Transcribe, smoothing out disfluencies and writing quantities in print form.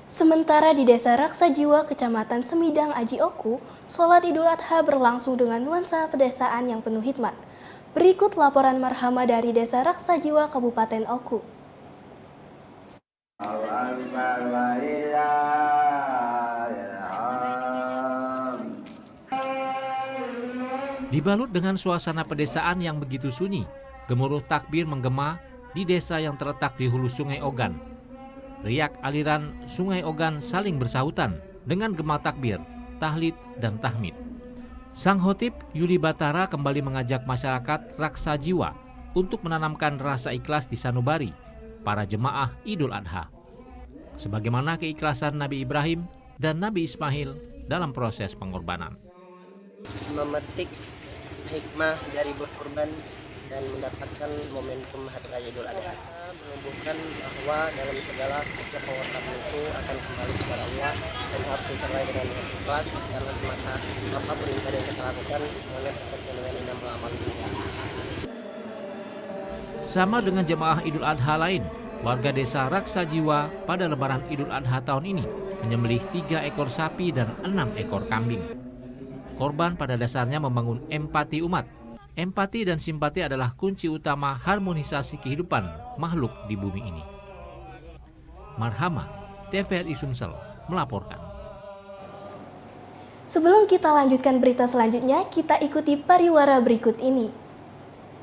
Sementara di Desa Raksajiwa, Kecamatan Semidang, Aji Oku, sholat Idul Adha berlangsung dengan nuansa pedesaan yang penuh hikmat. Berikut laporan Marhama dari Desa Raksajiwa, Kabupaten Oku. Dibalut dengan suasana pedesaan yang begitu sunyi, gemuruh takbir menggema di desa yang terletak di hulu Sungai Ogan. Riak aliran Sungai Ogan saling bersahutan dengan gema takbir, tahlid, dan tahmid. Sang Khotib Yuli Batara kembali mengajak masyarakat Raksajiwa untuk menanamkan rasa ikhlas di sanubari para jemaah Idul Adha. Sebagaimana keikhlasan Nabi Ibrahim dan Nabi Ismail dalam proses pengorbanan. Memetik hikmah dari berkorban dan mendapatkan momentum Hari Raya Idul Adha, menumbuhkan bahwa dalam segala setiap pengorbanan itu akan kembali kepada Allah dan harus disertai dengan ikhlas, karena semata apapun ibadah yang kita lakukan semuanya terkait dengan innamal a'malu binniyat. Sama dengan jemaah Idul Adha lain, warga desa Raksajiwa pada lebaran Idul Adha tahun ini menyembelih 3 ekor sapi dan 6 ekor kambing. Korban pada dasarnya membangun empati umat. Empati dan simpati adalah kunci utama harmonisasi kehidupan makhluk di bumi ini. Marhama, TVRI Sumsel melaporkan. Sebelum kita lanjutkan berita selanjutnya, kita ikuti pariwara berikut ini.